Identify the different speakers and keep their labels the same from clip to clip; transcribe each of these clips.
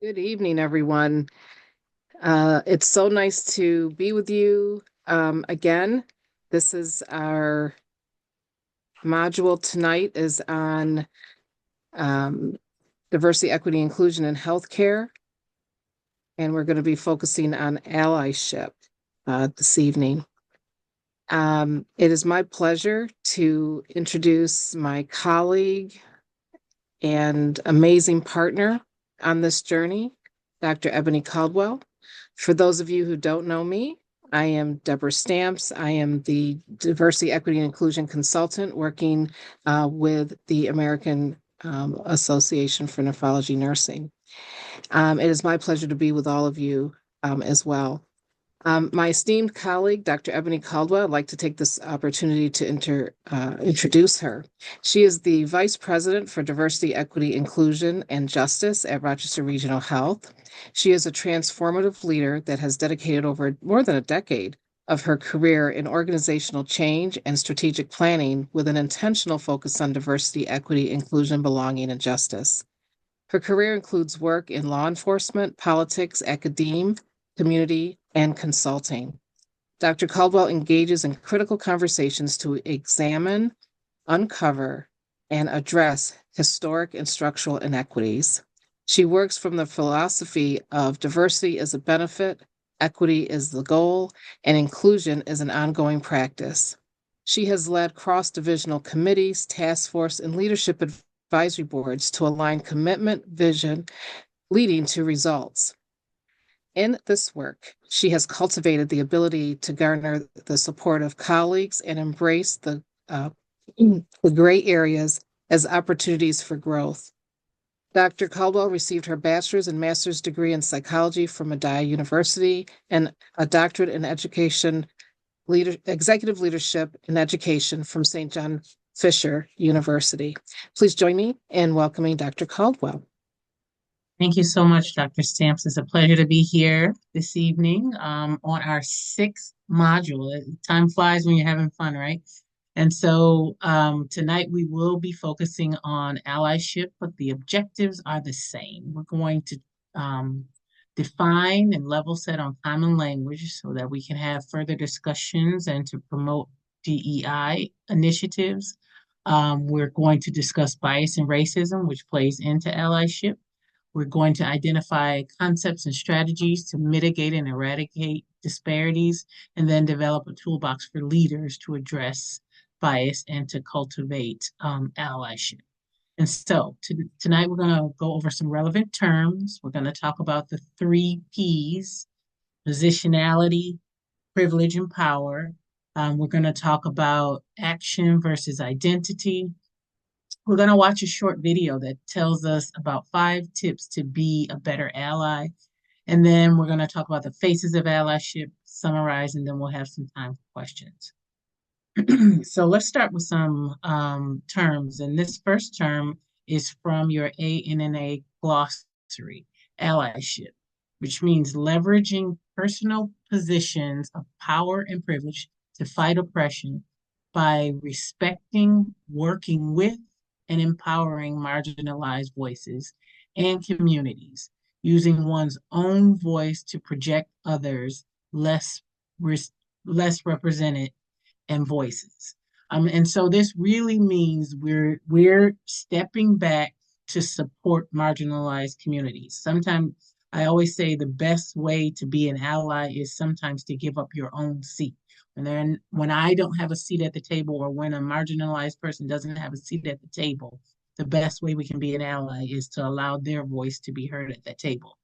Speaker 1: Good evening, everyone. It's so nice to be with you again. This is our module tonight is on um, diversity, equity, inclusion in healthcare, and we're going to be focusing on allyship this evening. It is my pleasure to introduce my colleague and amazing partner on this journey, Dr. Ebony Caldwell. For those of you who don't know me, I am Deborah Stamps. I am the Diversity, Equity, and Inclusion Consultant working with the American Association for Nephrology Nursing. It is my pleasure to be with all of you as well. My esteemed colleague, Dr. Ebony Caldwell, I'd like to take this opportunity to introduce her. She is the Vice President for Diversity, Equity, Inclusion, and Justice at Rochester Regional Health. She is a transformative leader that has dedicated over more than a decade of her career in organizational change and strategic planning with an intentional focus on diversity, equity, inclusion, belonging, and justice. Her career includes work in law enforcement, politics, academia, community, and consulting. Dr. Caldwell engages in critical conversations to examine, uncover, and address historic and structural inequities. She works from the philosophy of diversity is a benefit, equity is the goal, and inclusion is an ongoing practice. She has led cross-divisional committees, task force, and leadership advisory boards to align commitment, vision, leading to results. In this work, she has cultivated the ability to garner the support of colleagues and embrace the gray areas as opportunities for growth. Dr. Caldwell received her bachelor's and master's degree in psychology from Medaille University and a doctorate in executive leadership and education from St. John Fisher University. Please join me in welcoming Dr. Caldwell.
Speaker 2: Thank you so much, Dr. Stamps. It's a pleasure to be here this evening on our sixth module. Time flies when you're having fun, right? And so tonight we will be focusing on allyship, but the objectives are the same. We're going to define and level set on common language so that we can have further discussions and to promote DEI initiatives. We're going to discuss bias and racism, which plays into allyship. We're going to identify concepts and strategies to mitigate and eradicate disparities, and then develop a toolbox for leaders to address bias and to cultivate allyship. And so tonight we're going to go over some relevant terms. We're going to talk about the 3 Ps: positionality, privilege, and power. We're going to talk about action versus identity. We're going to watch a short video that tells us about 5 tips to be a better ally. And then we're going to talk about the faces of allyship, summarize, and then we'll have some time for questions. So let's start with some terms. And this first term is from your ANNA glossary, allyship, which means leveraging personal positions of power and privilege to fight oppression by respecting, working with, and empowering marginalized voices and communities, using one's own voice to project others less represented and voices. And so this really means we're stepping back to support marginalized communities. Sometimes I always say the best way to be an ally is sometimes to give up your own seat. When I don't have a seat at the table, or when a marginalized person doesn't have a seat at the table, the best way we can be an ally is to allow their voice to be heard at that table.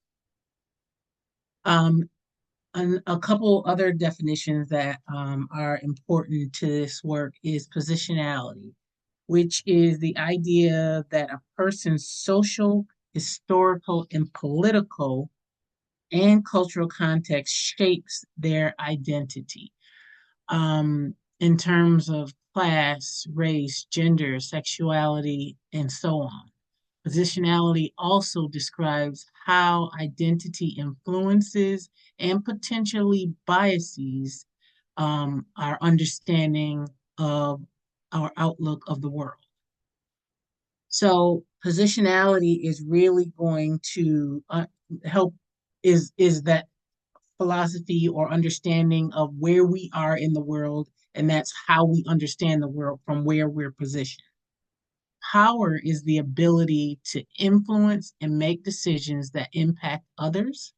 Speaker 2: And a couple other definitions that are important to this work is positionality, which is the idea that a person's social, historical, and political and cultural context shapes their identity in terms of class, race, gender, sexuality, and so on. Positionality also describes how identity influences and potentially biases our understanding of our outlook of the world. So positionality is really going to help is that philosophy or understanding of where we are in the world, and that's how we understand the world from where we're positioned. Power is the ability to influence and make decisions that impact others,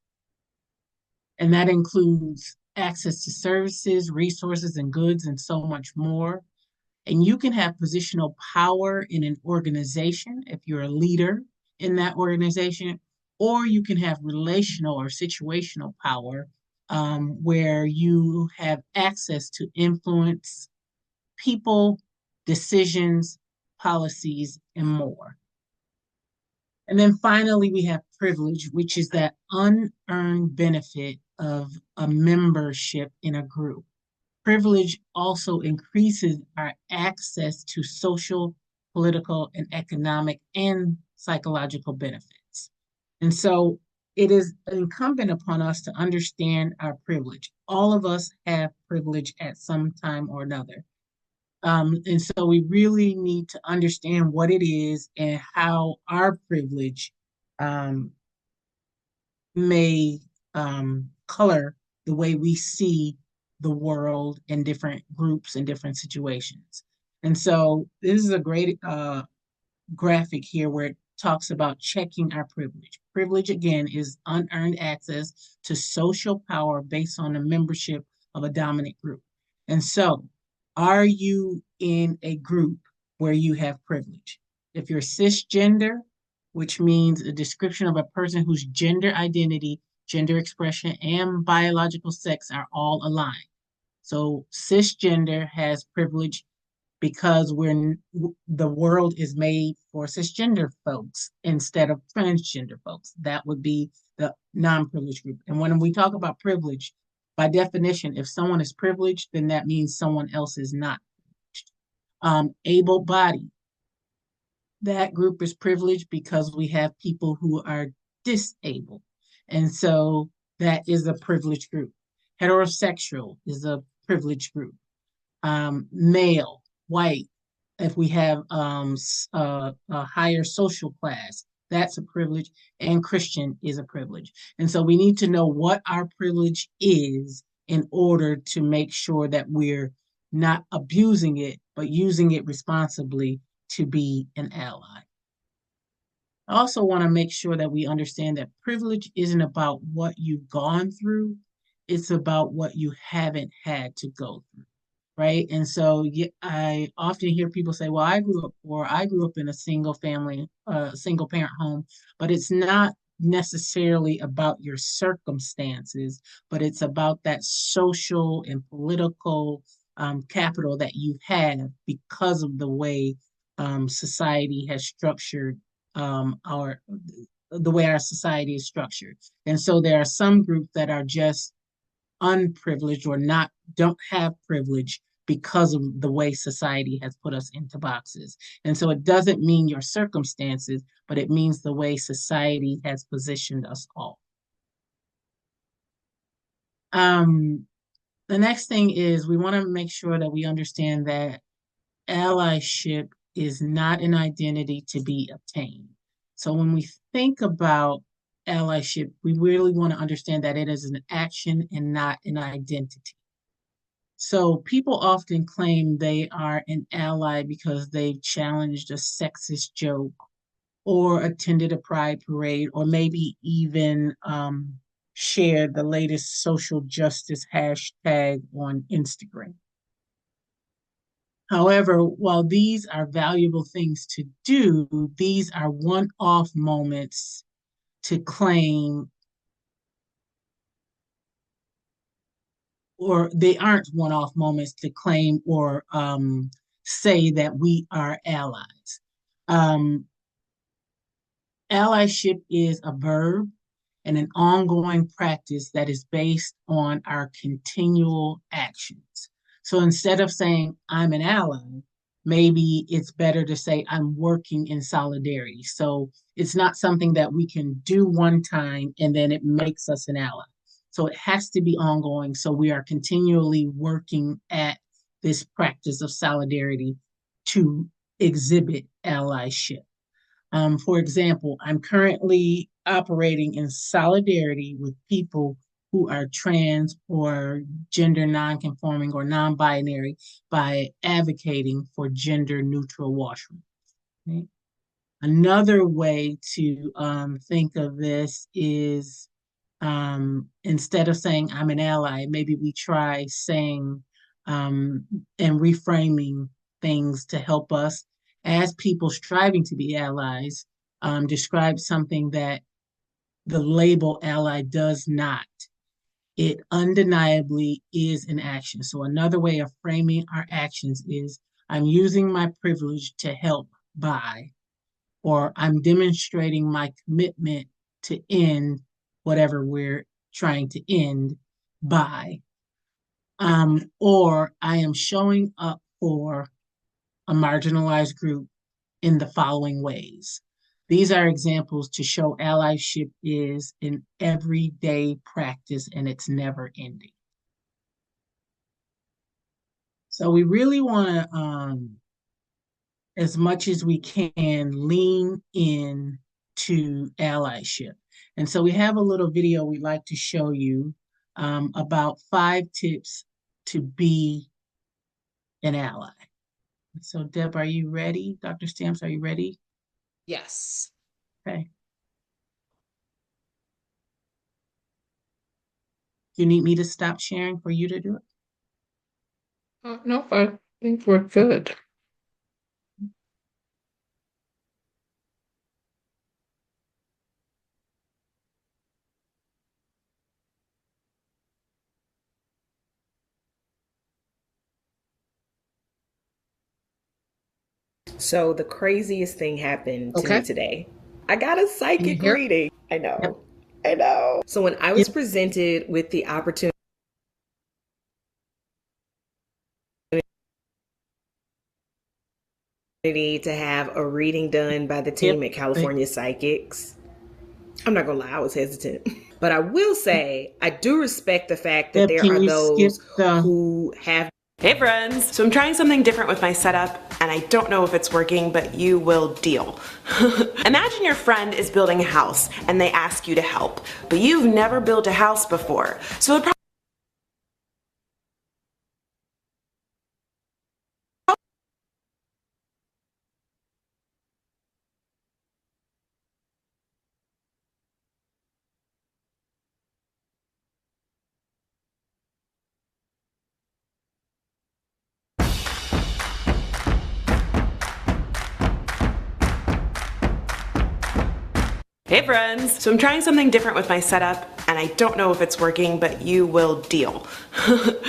Speaker 2: and that includes access to services, resources, and goods, and so much more. And you can have positional power in an organization if you're a leader in that organization, or you can have relational or situational power where you have access to influence people, decisions, policies, and more. And then finally, we have privilege, which is that unearned benefit of a membership in a group. Privilege also increases our access to social, political, and economic and psychological benefits. And so it is incumbent upon us to understand our privilege. All of us have privilege at some time or another. And so we really need to understand what it is and how our privilege um, may color the way we see the world in different groups and different situations. And so this is a great graphic here where it talks about checking our privilege. Privilege, again, is unearned access to social power based on the membership of a dominant group. And so, are you in a group where you have privilege? If you're cisgender, which means a description of a person whose gender identity, gender expression, and biological sex are all aligned. So, cisgender has privilege because the world is made for cisgender folks instead of transgender folks. That would be the non-privileged group. And when we talk about privilege, by definition, if someone is privileged, then that means someone else is not. Able-bodied, that group is privileged because we have people who are disabled. And so that is a privileged group. Heterosexual is a privileged group. Male, white, if we have a higher social class, that's a privilege, and Christian is a privilege. And so we need to know what our privilege is in order to make sure that we're not abusing it, but using it responsibly to be an ally. I also want to make sure that we understand that privilege isn't about what you've gone through, it's about what you haven't had to go through, right? And so I often hear people say, well, I grew up poor, I grew up in a single family, single parent home, but it's not necessarily about your circumstances, but it's about that social and political capital that you have because of the way society has structured our the way our society is structured. And so there are some groups that are just unprivileged or not don't have privilege because of the way society has put us into boxes. And so it doesn't mean your circumstances, but it means the way society has positioned us all. Um, the next thing is we want to make sure that we understand that allyship is not an identity to be obtained. So when we think about allyship, we really want to understand that it is an action and not an identity. So people often claim they are an ally because they've challenged a sexist joke or attended a pride parade or maybe even shared the latest social justice hashtag on Instagram. However, while these are valuable things to do, these are one-off moments to claim, or they aren't one-off moments to claim or say that we are allies. Um, Allyship is a verb and an ongoing practice that is based on our continual actions. So instead of saying, I'm an ally, maybe it's better to say, I'm working in solidarity. So it's not something that we can do one time and then it makes us an ally. So it has to be ongoing. So we are continually working at this practice of solidarity to exhibit allyship. For example, I'm currently operating in solidarity with people who are trans or gender nonconforming or non-binary by advocating for gender neutral washrooms. Okay? Another way to think of this is instead of saying I'm an ally, maybe we try saying and reframing things to help us as people striving to be allies, describe something that the label ally does not. It undeniably is an action. So another way of framing our actions is I'm using my privilege to help by, or I'm demonstrating my commitment to end whatever we're trying to end by, or I am showing up for a marginalized group in the following ways. These are examples to show allyship is an everyday practice and it's never ending. So we really want to, as much as we can, lean in to allyship. And so we have a little video we'd like to show you about 5 tips to be an ally. So Deb, are you ready? Dr. Stamps, are you ready?
Speaker 1: Yes.
Speaker 2: Okay. Do you need me to stop sharing for you to do it?
Speaker 1: No, I think we're good.
Speaker 3: So the craziest thing happened to
Speaker 1: Okay.
Speaker 3: me today. I got a psychic
Speaker 1: hear?
Speaker 3: reading. I know.
Speaker 2: Yep.
Speaker 3: I know. So when I was presented with the opportunity to have a reading done by the team at California Psychics, I'm not gonna lie, I was hesitant. But I will say I do respect the fact that
Speaker 2: Deb,
Speaker 3: there are those who have.
Speaker 4: Hey friends! So I'm trying something different with my setup, and I don't know if it's working, but you will deal. Imagine your friend is building a house, and they ask you to help, but you've never built a house before. So it Hey friends! So I'm trying something different with my setup, and I don't know if it's working, but you will deal.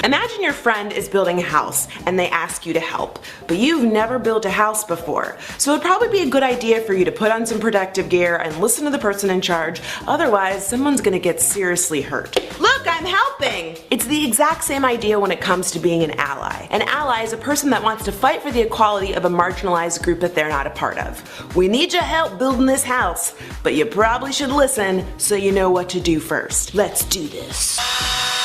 Speaker 4: Imagine your friend is building a house, and they ask you to help, but you've never built a house before. So it'd probably be a good idea for you to put on some protective gear and listen to the person in charge, otherwise someone's gonna get seriously hurt. Look, I'm helping! It's the exact same idea when it comes to being an ally. An ally is a person that wants to fight for the equality of a marginalized group that they're not a part of. We need your help building this house, but you probably should listen so you know what to do first. Let's do this.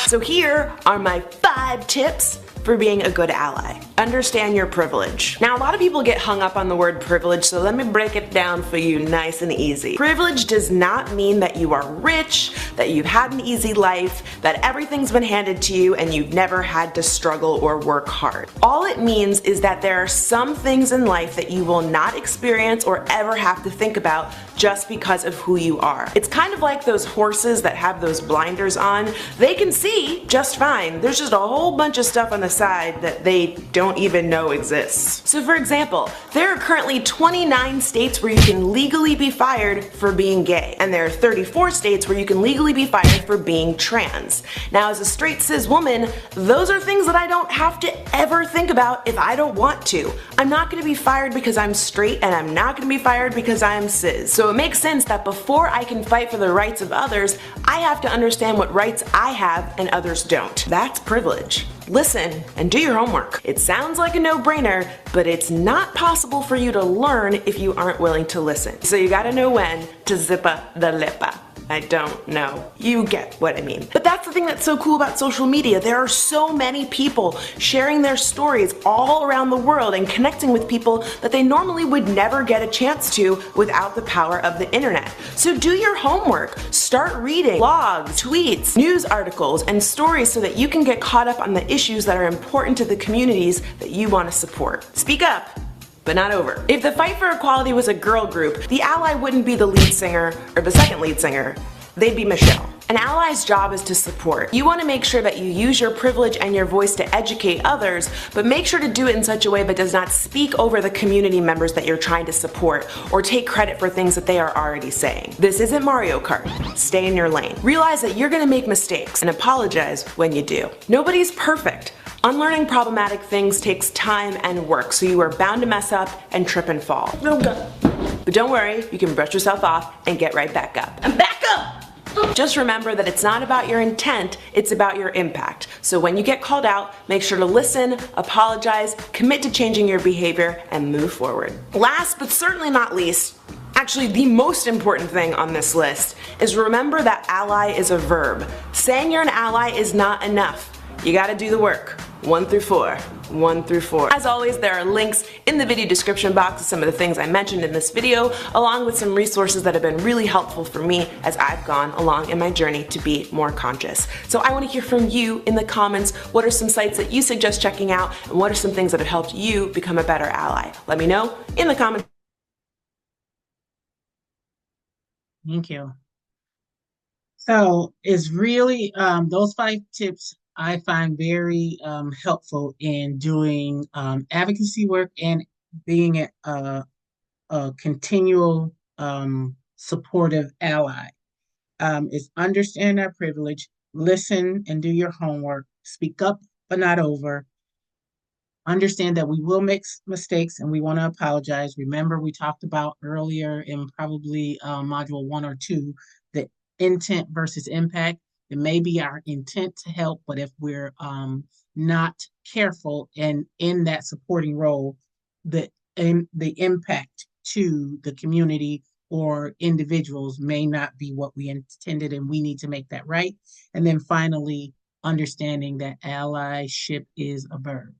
Speaker 4: So here are my 5 tips for being a good ally. Understand your privilege. Now, a lot of people get hung up on the word privilege, so let me break it down for you nice and easy. Privilege does not mean that you are rich, that you've had an easy life, that everything's been handed to you and you've never had to struggle or work hard. All it means is that there are some things in life that you will not experience or ever have to think about just because of who you are. It's kind of like those horses that have those blinders on. They can see just fine. There's just a whole bunch of stuff on the side that they don't even know exists. So for example, there are currently 29 states where you can legally be fired for being gay, and there are 34 states where you can legally be fired for being trans. Now, as a straight cis woman, those are things that I don't have to ever think about if I don't want to. I'm not gonna be fired because I'm straight, and I'm not gonna be fired because I'm cis. So it makes sense that before I can fight for the rights of others, I have to understand what rights I have and others don't. That's privilege. Listen and do your homework. It sounds like a no-brainer, but it's not possible for you to learn if you aren't willing to listen. So you gotta know when to zippa the lippa. I don't know. You get what I mean. But that's the thing that's so cool about social media. There are so many people sharing their stories all around the world and connecting with people that they normally would never get a chance to without the power of the internet. So do your homework. Start reading blogs, tweets, news articles, and stories so that you can get caught up on the issues that are important to the communities that you want to support. Speak up, but not over. If the Fight for Equality was a girl group, the Ally wouldn't be the lead singer or the second lead singer. They'd be Michelle. An ally's job is to support. You want to make sure that you use your privilege and your voice to educate others, but make sure to do it in such a way that does not speak over the community members that you're trying to support or take credit for things that they are already saying. This isn't Mario Kart. Stay in your lane. Realize that you're going to make mistakes and apologize when you do. Nobody's perfect. Unlearning problematic things takes time and work, so you are bound to mess up and trip and fall. But don't worry, you can brush yourself off and get right back up. And back up! Just remember that it's not about your intent, it's about your impact. So when you get called out, make sure to listen, apologize, commit to changing your behavior, and move forward. Last but certainly not least, actually the most important thing on this list, is remember that ally is a verb. Saying you're an ally is not enough. You gotta do the work. 1 through 4. 1 through 4. As always, there are links in the video description box to some of the things I mentioned in this video, along with some resources that have been really helpful for me as I've gone along in my journey to be more conscious. So I want to hear from you in the comments. What are some sites that you suggest checking out, and what are some things that have helped you become a better ally? Let me know in the comments.
Speaker 2: Thank you. So it's really those 5 tips I find very helpful in doing advocacy work and being a continual supportive ally. Is understand our privilege, listen and do your homework, speak up but not over, understand that we will make mistakes and we want to apologize. Remember, we talked about earlier in probably module 1 or 2, the intent versus impact. It may be our intent to help, but if we're not careful and in that supporting role, the impact to the community or individuals may not be what we intended, and we need to make that right. And then finally, understanding that allyship is a verb.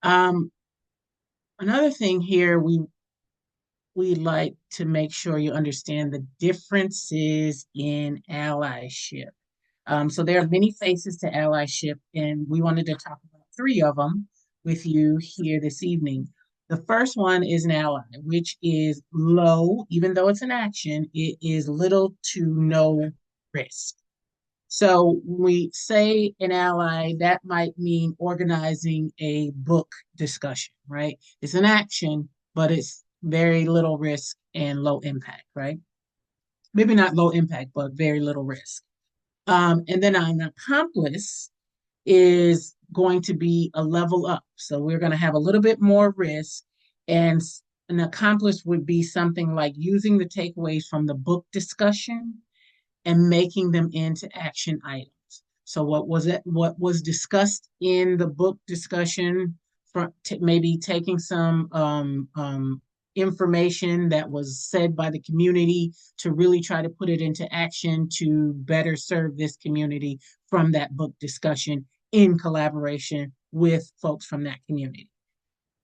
Speaker 2: Another thing here, we like to make sure you understand the differences in allyship. So there are many faces to allyship, and we wanted to talk about 3 of them with you here this evening. The first one is an ally, which is low, even though it's an action, it is little to no risk. So when we say an ally, that might mean organizing a book discussion, right? It's an action, but it's very little risk and low impact, right? Maybe not low impact, but very little risk. And then an accomplice is going to be a level up. So we're going to have a little bit more risk, and an accomplice would be something like using the takeaways from the book discussion and making them into action items. So what was discussed in the book discussion, maybe taking some information that was said by the community to really try to put it into action to better serve this community from that book discussion in collaboration with folks from that community.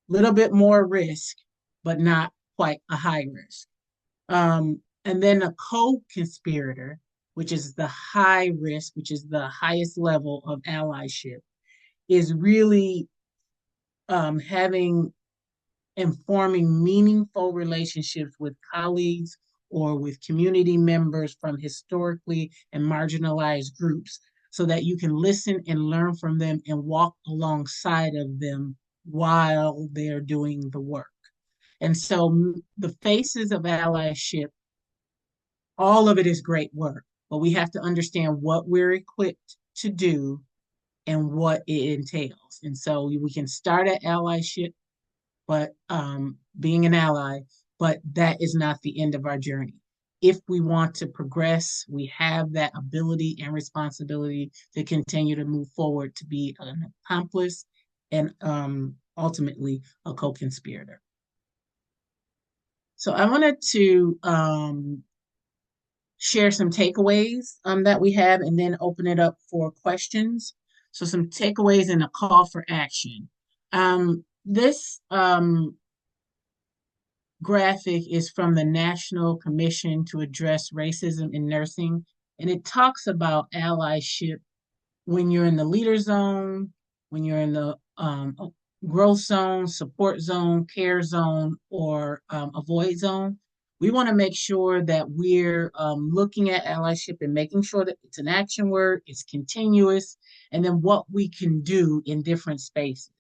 Speaker 2: Little bit more risk, but not quite a high risk. And then a co-conspirator, which is the high risk, which is the highest level of allyship, is really forming meaningful relationships with colleagues or with community members from historically and marginalized groups, so that you can listen and learn from them and walk alongside of them while they're doing the work. And so the faces of allyship, all of it is great work, but we have to understand what we're equipped to do and what it entails. And so we can start at allyship, but being an ally, but that is not the end of our journey. If we want to progress, we have that ability and responsibility to continue to move forward to be an accomplice and ultimately a co-conspirator. So I wanted to share some takeaways that we have and then open it up for questions. So some takeaways and a call for action. This graphic is from the National Commission to Address Racism in Nursing, and it talks about allyship when you're in the leader zone, when you're in the growth zone, support zone, care zone, or avoid zone. We want to make sure that we're looking at allyship and making sure that it's an action word, it's continuous, and then what we can do in different spaces.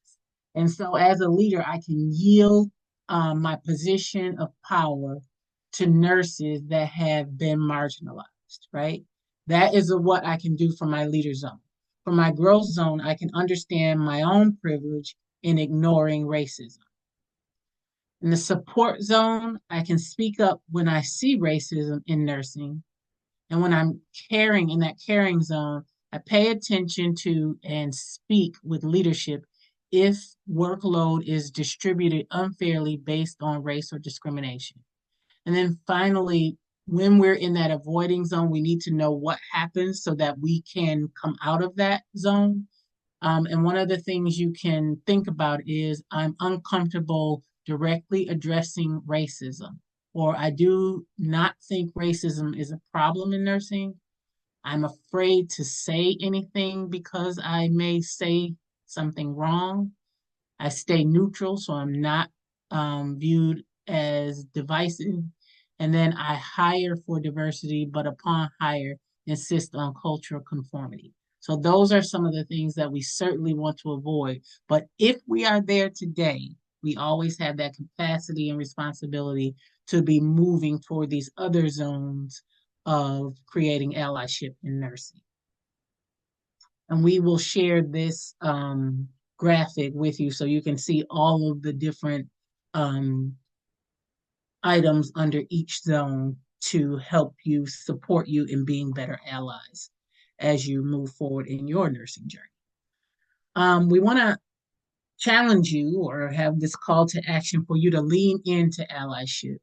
Speaker 2: And so, as a leader, I can yield my position of power to nurses that have been marginalized, right? That is what I can do for my leader zone. For my growth zone, I can understand my own privilege in ignoring racism. In the support zone, I can speak up when I see racism in nursing. And when I'm caring in that caring zone, I pay attention to and speak with leadership if workload is distributed unfairly based on race or discrimination. And then finally, when we're in that avoiding zone, we need to know what happens so that we can come out of that zone. And one of the things you can think about is I'm uncomfortable directly addressing racism, or I do not think racism is a problem in nursing. I'm afraid to say anything because I may say something wrong. I stay neutral, so I'm not viewed as divisive. And then I hire for diversity, but upon hire, insist on cultural conformity. So those are some of the things that we certainly want to avoid. But if we are there today, we always have that capacity and responsibility to be moving toward these other zones of creating allyship in nursing. And we will share this graphic with you so you can see all of the different items under each zone to help you support you in being better allies as you move forward in your nursing journey. We want to challenge you or have this call to action for you to lean into allyship.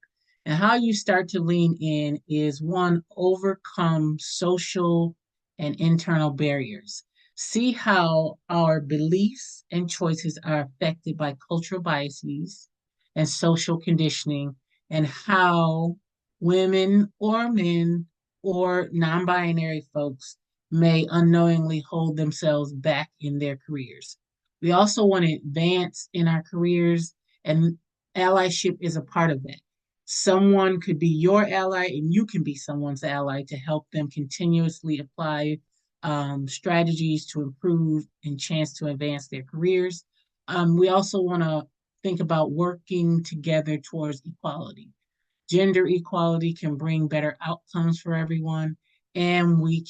Speaker 2: And how you start to lean in is one, overcome social and internal barriers. See how our beliefs and choices are affected by cultural biases and social conditioning, and how women or men or non binary folks may unknowingly hold themselves back in their careers. We also want to advance in our careers, and allyship is a part of that. Someone could be your ally, and you can be someone's ally to help them continuously apply strategies to improve and chance to advance their careers. We also want to think about working together towards equality. Gender equality can bring better outcomes for everyone, and we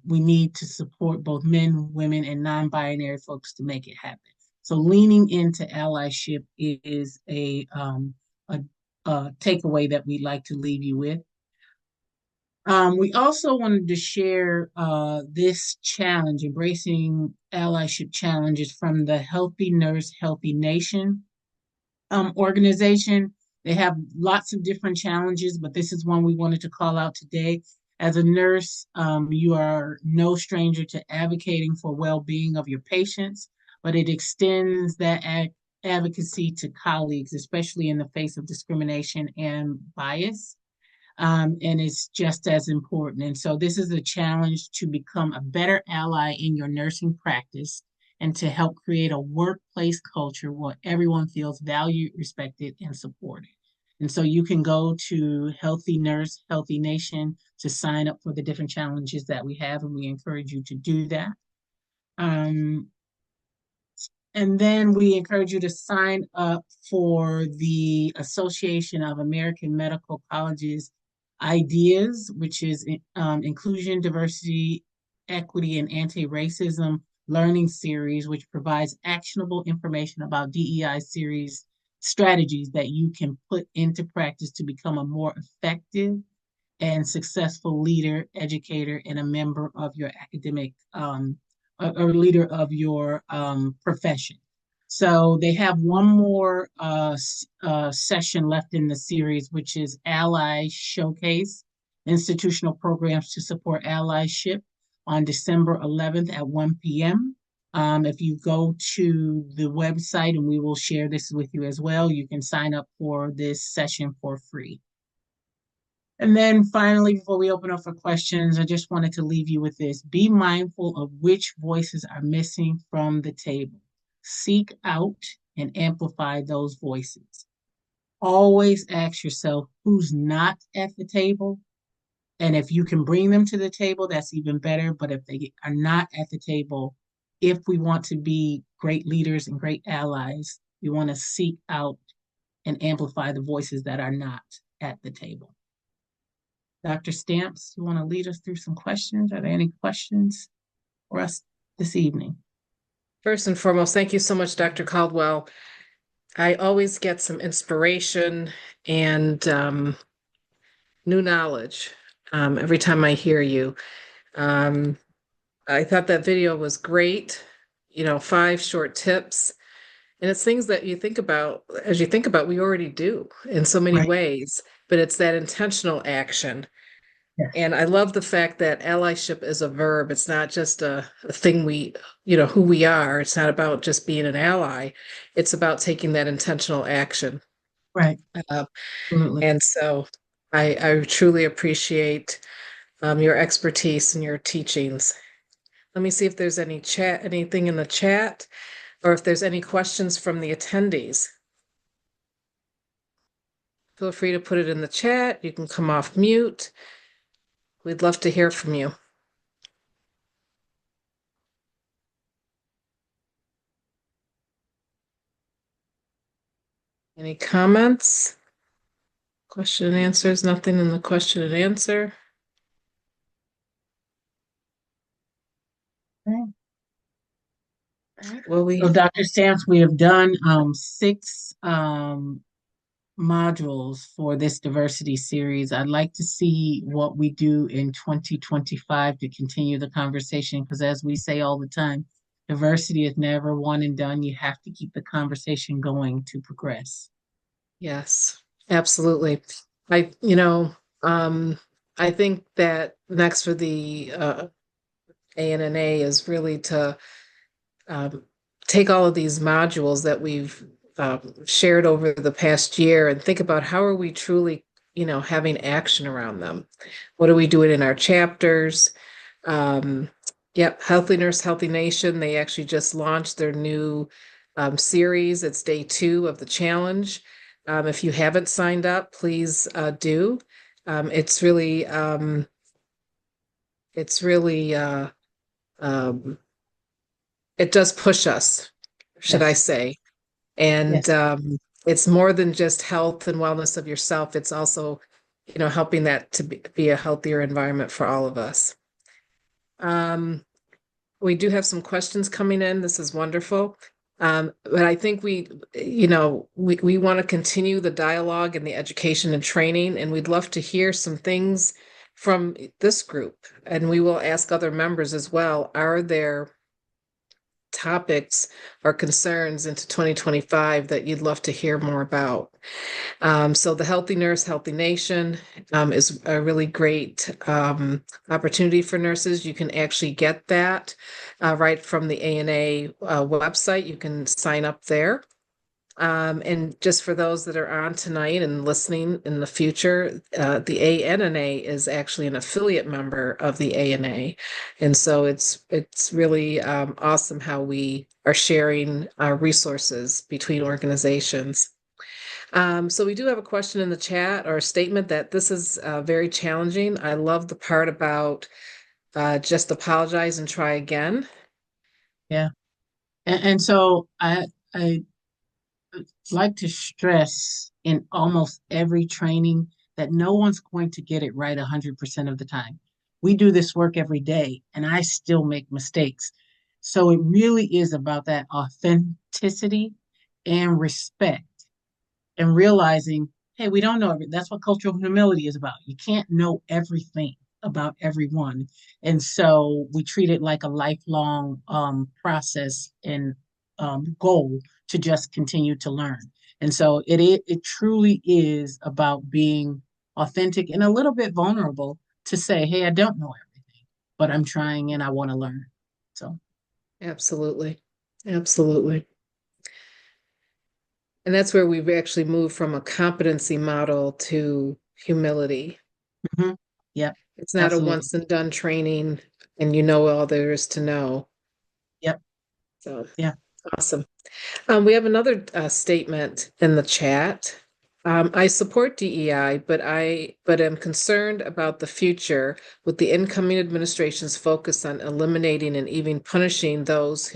Speaker 2: need to support both men, women, and non-binary folks to make it happen. So leaning into allyship is a takeaway that we'd like to leave you with. We also wanted to share this challenge, embracing allyship challenges from the Healthy Nurse, Healthy Nation organization. They have lots of different challenges, but this is one we wanted to call out today. As a nurse, you are no stranger to advocating for well-being of your patients, but it extends that advocacy to colleagues, especially in the face of discrimination and bias. And it's just as important. And so this is a challenge to become a better ally in your nursing practice and to help create a workplace culture where everyone feels valued, respected, and supported. And so you can go to Healthy Nurse, Healthy Nation to sign up for the different challenges that we have, and we encourage you to do that. And then we encourage you to sign up for the Association of American Medical Colleges Ideas, which is Inclusion, Diversity, Equity, and Anti-Racism Learning Series, which provides actionable information about DEI series strategies that you can put into practice to become a more effective and successful leader, educator, and a member of your academic or leader of your profession. So they have one more session left in the series, which is Ally Showcase. institutional programs to support allyship on December 11th at 1 p.m. If you go to the website, and we will share this with you as well, you can sign up for this session for free. And then finally, before we open up for questions, I just wanted to leave you with this. Be mindful of which voices are missing from the table. Seek out and amplify those voices. Always ask yourself who's not at the table. And if you can bring them to the table, that's even better. But if they are not at the table, if we want to be great leaders and great allies, we want to seek out and amplify the voices that are not at the table. Dr. Stamps, you want to lead us through some questions? Are there any questions for us this evening?
Speaker 1: First and foremost, thank you so much, Dr. Caldwell. I always get some inspiration and new knowledge every time I hear you. I thought that video was great. 5 short tips. And it's things that you think about, as you think about, we already do in so many ways, but it's that intentional action.
Speaker 2: Yes.
Speaker 1: And I love the fact that allyship is a verb. It's not just a thing who we are. It's not about just being an ally. It's about taking that intentional action.
Speaker 2: Right. Absolutely.
Speaker 1: And so I truly appreciate your expertise and your teachings. Let me see if there's anything in the chat, or if there's any questions from the attendees. Feel free to put it in the chat. You can come off mute. We'd love to hear from you. Any comments? Question and answers, nothing in the question and answer.
Speaker 2: Okay.
Speaker 1: Well,
Speaker 2: So Dr. Stamps, we have done 6 modules for this diversity series. I'd like to see what we do in 2025 to continue the conversation, because as we say all the time, diversity is never one and done. You have to keep the conversation going to progress.
Speaker 1: Yes, absolutely. I think that next for the ANNA is really to take all of these modules that we've shared over the past year and think about how are we truly, having action around them. What are we doing in our chapters? Yep, Healthy Nurse, Healthy Nation. They actually just launched their new series. It's day 2 of the challenge. If you haven't signed up, please do. It's really it does push us, should I say. And
Speaker 2: Yes.
Speaker 1: It's more than just health and wellness of yourself. It's also, helping that to be a healthier environment for all of us. We do have some questions coming in. This is wonderful. But I think we want to continue the dialogue and the education and training, and we'd love to hear some things from this group. And we will ask other members as well. Are there topics or concerns into 2025 that you'd love to hear more about? So the Healthy Nurse, Healthy Nation is a really great opportunity for nurses. You can actually get that right from the ANA website. You can sign up there. And just for those that are on tonight and listening in the future, the ANNA is actually an affiliate member of the ANA. And so it's really awesome how we are sharing our resources between organizations. So we do have a question in the chat, or a statement that this is very challenging. I love the part about just apologize and try again.
Speaker 2: Yeah. And so I like to stress in almost every training that no one's going to get it right 100% of the time. We do this work every day, and I still make mistakes. So it really is about that authenticity and respect, and realizing, hey, we don't know everything. That's what cultural humility is about. You can't know everything about everyone. And so we treat it like a lifelong process and goal to just continue to learn. And so it truly is about being authentic and a little bit vulnerable to say, hey, I don't know everything, but I'm trying and I want to learn. So,
Speaker 1: Absolutely. Absolutely. And that's where we've actually moved from a competency model to humility.
Speaker 2: mhm. Yep,
Speaker 1: It's not a
Speaker 2: absolutely.
Speaker 1: once and done training and you know all there is to know.
Speaker 2: Yep.
Speaker 1: So
Speaker 2: Yeah.
Speaker 1: awesome. We have another statement in the chat. I support DEI, but am concerned about the future with the incoming administration's focus on eliminating and even punishing those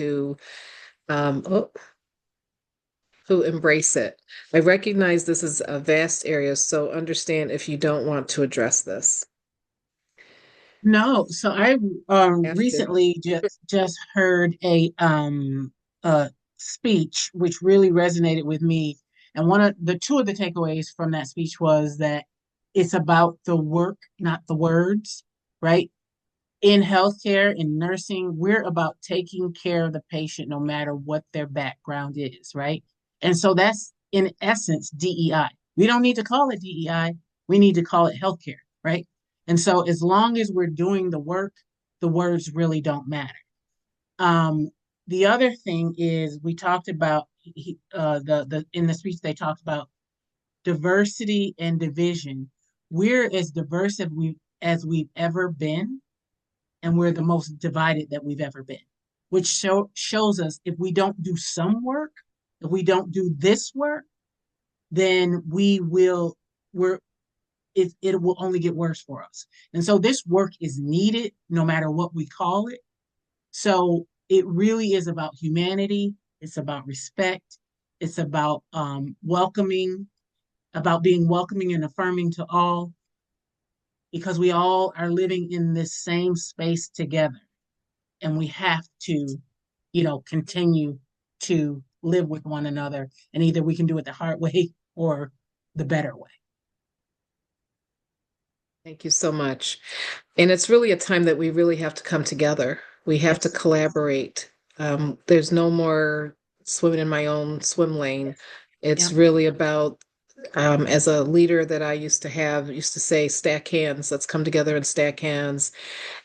Speaker 1: um, who embrace it. I recognize this is a vast area, so understand if you don't want to address this.
Speaker 2: No, so I
Speaker 1: Have to.
Speaker 2: recently just heard a speech which really resonated with me, and one of the two of the takeaways from that speech was that it's about the work, not the words, right? In healthcare, in nursing, we're about taking care of the patient no matter what their background is, right? And so that's in essence DEI. We don't need to call it DEI, we need to call it healthcare, right? And so as long as we're doing the work, the words really don't matter. Um, the other thing is we talked about the in the speech they talked about diversity and division. We're as diverse as we've ever been, and we're the most divided that we've ever been, which shows us if we don't do some work, if we don't do this work, then we're it will only get worse for us. And so this work is needed no matter what we call it. So it really is about humanity. It's about respect. It's about welcoming, about being welcoming and affirming to all, because we all are living in this same space together. And we have to, continue to live with one another. And either we can do it the hard way or the better way.
Speaker 1: Thank you so much. And it's really a time that we really have to come together. We have to
Speaker 2: Yes.
Speaker 1: collaborate. There's no more swimming in my own swim lane. It's
Speaker 2: Yeah.
Speaker 1: really about, as a leader that I used to say, stack hands. Let's come together and stack hands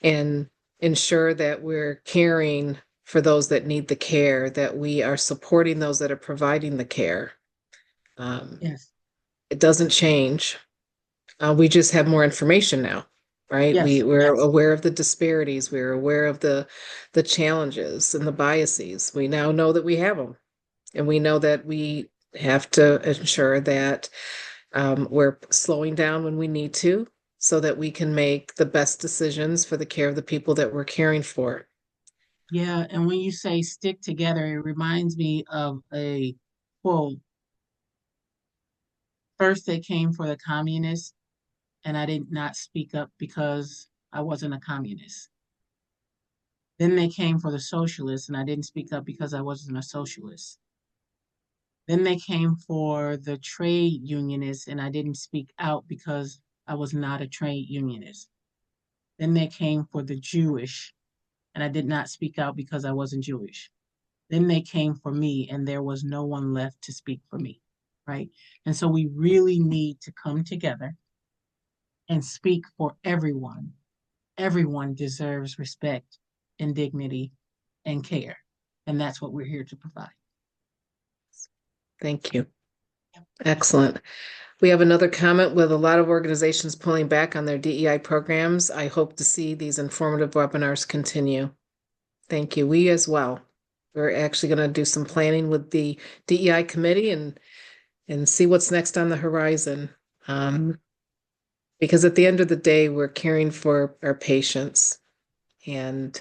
Speaker 1: and ensure that we're caring for those that need the care, that we are supporting those that are providing the care. Um,
Speaker 2: Yes.
Speaker 1: it doesn't change. We just have more information now, right?
Speaker 2: Yes.
Speaker 1: We're aware of the disparities. We're aware of the challenges and the biases. We now know that we have them, and we know that we have to ensure that we're slowing down when we need to, so that we can make the best decisions for the care of the people that we're caring for.
Speaker 2: Yeah. And when you say stick together, it reminds me of a quote. First, they came for the communists, and I did not speak up because I wasn't a communist. Then they came for the socialists, and I didn't speak up because I wasn't a socialist. Then they came for the trade unionists, and I didn't speak out because I was not a trade unionist. Then they came for the Jewish, and I did not speak out because I wasn't Jewish. Then they came for me, and there was no one left to speak for me, right? And so we really need to come together and speak for everyone. Everyone deserves respect and dignity and care. And that's what we're here to provide.
Speaker 1: Thank you. Excellent. We have another comment with a lot of organizations pulling back on their DEI programs. I hope to see these informative webinars continue. Thank you. We as well. We're actually going to do some planning with the DEI committee and see what's next on the horizon. Because at the end of the day, we're caring for our patients, and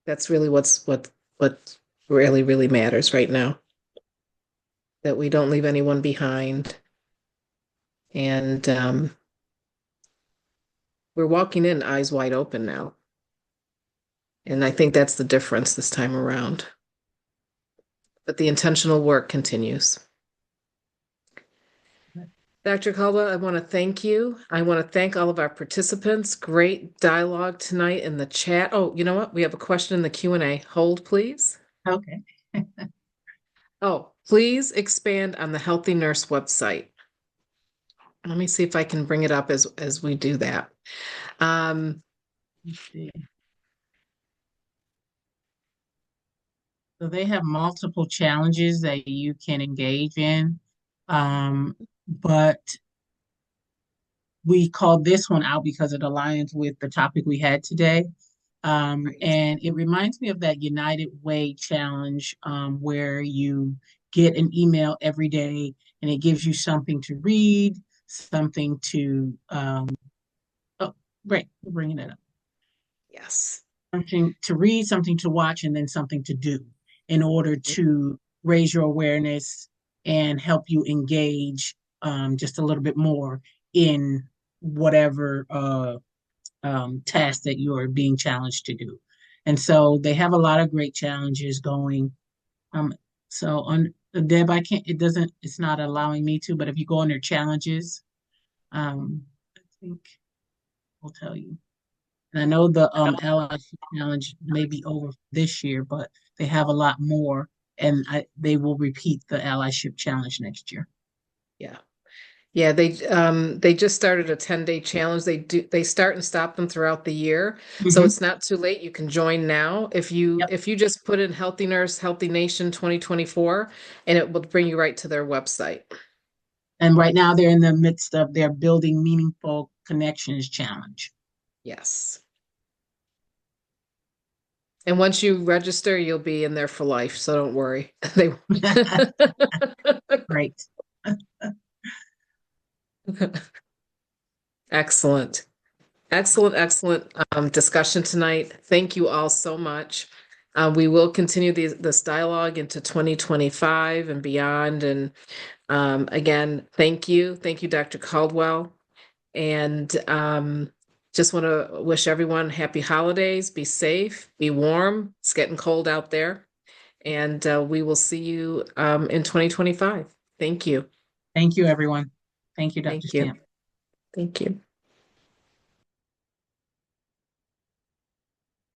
Speaker 1: that's really what really matters right now. That we don't leave anyone behind, and we're walking in eyes wide open now. And I think that's the difference this time around. But the intentional work continues. Dr. Kalba, I want to thank you. I want to thank all of our participants. Great dialogue tonight in the chat. Oh, you know what? We have a question in the Q&A. Hold, please.
Speaker 2: Okay.
Speaker 1: Oh, please expand on the Healthy Nurse website. Let me see if I can bring it up as we do that.
Speaker 2: Let's see. So they have multiple challenges that you can engage in. But we called this one out because it aligns with the topic we had today.
Speaker 1: Right.
Speaker 2: And it reminds me of that United Way challenge, where you get an email every day and it gives you something to read, something to, oh, great, we're bringing it up.
Speaker 1: Yes.
Speaker 2: Something to read, something to watch, and then something to do in order to raise your awareness and help you engage just a little bit more in whatever task that you are being challenged to do. And so they have a lot of great challenges going. So on Deb, I can't, it's not allowing me to, but if you go under challenges, I think I'll tell you. And I know the Allyship challenge may be over this year, but they have a lot more, and they will repeat the Allyship challenge next year.
Speaker 1: Yeah. Yeah, they just started a 10-day challenge. They start and stop them throughout the year. So it's not too late. You can join now.
Speaker 2: Yep.
Speaker 1: If you just put in Healthy Nurse, Healthy Nation 2024, and it will bring you right to their website.
Speaker 2: And right now they're in the midst of their Building Meaningful Connections challenge.
Speaker 1: Yes. And once you register, you'll be in there for life. So don't worry.
Speaker 2: Great.
Speaker 1: Excellent. Excellent discussion tonight. Thank you all so much. We will continue this dialogue into 2025 and beyond. And again, thank you. Thank you, Dr. Caldwell. And just want to wish everyone happy holidays. Be safe, be warm. It's getting cold out there. And we will see you in 2025. Thank you.
Speaker 2: Thank you, everyone. Thank you, Dr.
Speaker 1: Thank you.
Speaker 2: Stamp.
Speaker 1: Thank you.